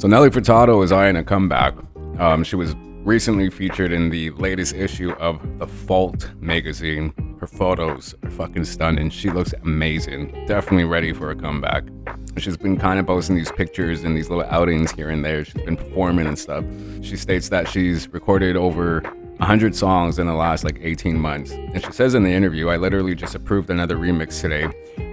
So Nelly Furtado is eyeing a comeback. She was recently featured in the latest issue of The Fault magazine. Her photos are fucking stunning. She looks amazing. Definitely ready for a comeback. She's been kind of posting these pictures and these little outings here and there. She's been performing and stuff. She states that she's recorded over 100 songs in the last 18 months. And she says in the interview, I literally just approved another remix today.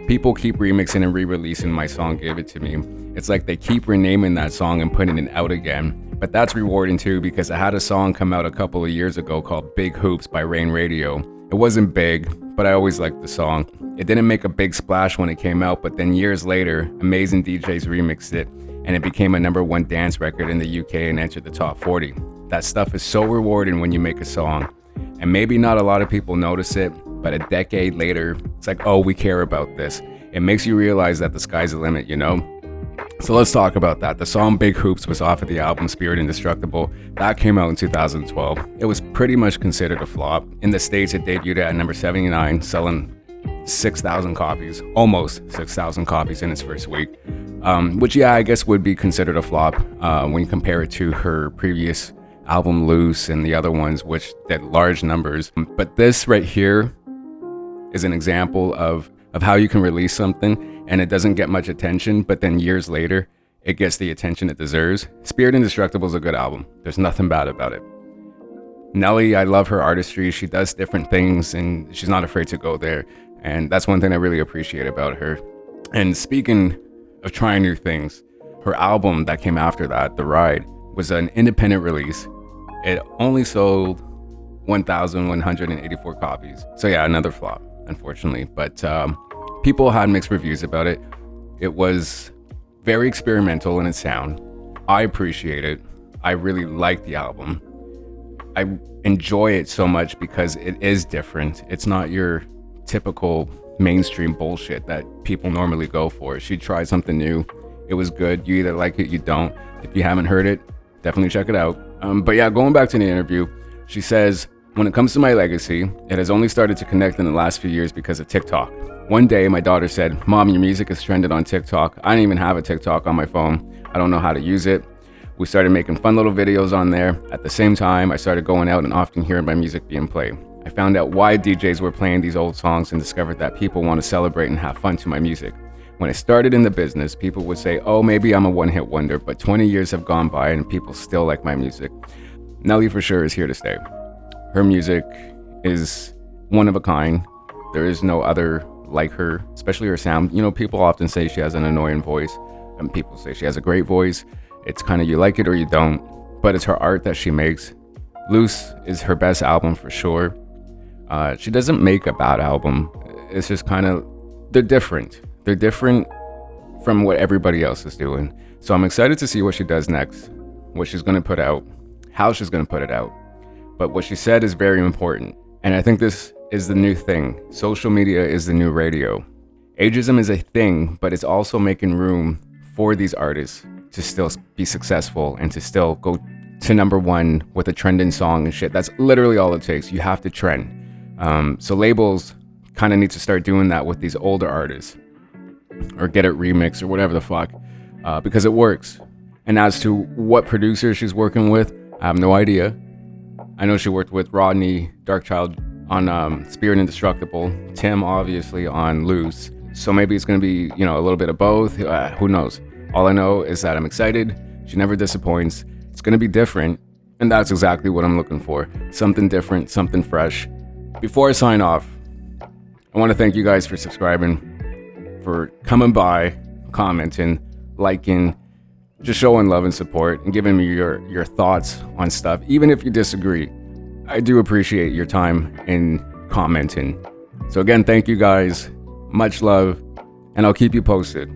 People keep remixing and re-releasing my song Give It To Me. It's like they keep renaming that song and putting it out again. But that's rewarding too, because I had a song come out a couple of years ago called Big Hoops by Rain Radio. It wasn't big, but I always liked the song. It didn't make a big splash when it came out, but then years later, amazing DJs remixed it, and it became a #1 dance record in the UK and entered the top 40. That stuff is so rewarding when you make a song. And maybe not a lot of people notice it, but a decade later, it's like, oh, we care about this. It makes you realize that the sky's the limit, you know? So let's talk about that. The song Big Hoops was off of the album Spirit Indestructible. That came out in 2012. It was pretty much considered a flop. In the States, it debuted at number 79, selling 6,000 copies, almost 6,000 copies in its first week. Which, yeah, I guess would be considered a flop when you compare it to her previous album Loose and the other ones, which did large numbers. But this right here is an example of how you can release something and it doesn't get much attention, but then years later, it gets the attention it deserves. Spirit Indestructible is a good album. There's nothing bad about it. Nelly, I love her artistry. She does different things and she's not afraid to go there. And that's one thing I really appreciate about her. And speaking of trying new things, her album that came after that, The Ride, was an independent release. It only sold 1,184 copies. So yeah, another flop, unfortunately. But people had mixed reviews about it. It was very experimental in its sound. I appreciate it. I really like the album. I enjoy it so much because it is different. It's not your typical mainstream bullshit that people normally go for. She tried something new. It was good. You either like it, you don't. If you haven't heard it, definitely check it out. But yeah, going back to the interview, she says, when it comes to my legacy, it has only started to connect in the last few years because of TikTok. One day, my daughter said, Mom, your music is trended on TikTok. I didn't even have a TikTok on my phone. I don't know how to use it. We started making fun little videos on there. At the same time, I started going out and often hearing my music being played. I found out why DJs were playing these old songs and discovered that people want to celebrate and have fun to my music. When I started in the business, people would say, oh, maybe I'm a one-hit wonder, but 20 years have gone by and people still like my music. Nelly for sure is here to stay. Her music is one of a kind. There is no other like her, especially her sound. You know, people often say she has an annoying voice, and people say she has a great voice. It's kind of you like it or you don't, but it's her art that she makes. Loose is her best album for sure. She doesn't make a bad album. It's just kind of, they're different. They're different from what everybody else is doing. So I'm excited to see what she does next, what she's going to put out, how she's going to put it out. But what she said is very important. And I think this is the new thing. Social media is the new radio. Ageism is a thing, but it's also making room for these artists to still be successful and to still go to #1 with a trending song and shit. That's literally all it takes. You have to trend. So labels kind of need to start doing that with these older artists, or get it remixed or whatever the fuck, because it works. And as to what producer she's working with, I have no idea. I know she worked with Rodney Darkchild on Spirit Indestructible, Tim obviously on Loose. So maybe it's going to be, a little bit of both. Who knows? All I know is that I'm excited. She never disappoints. It's going to be different. And that's exactly what I'm looking for. Something different, something fresh. Before I sign off, I want to thank you guys for subscribing, for coming by, commenting, liking, just showing love and support and giving me your thoughts on stuff. Even if you disagree, I do appreciate your time in commenting. So again, thank you guys. Much love, and I'll keep you posted.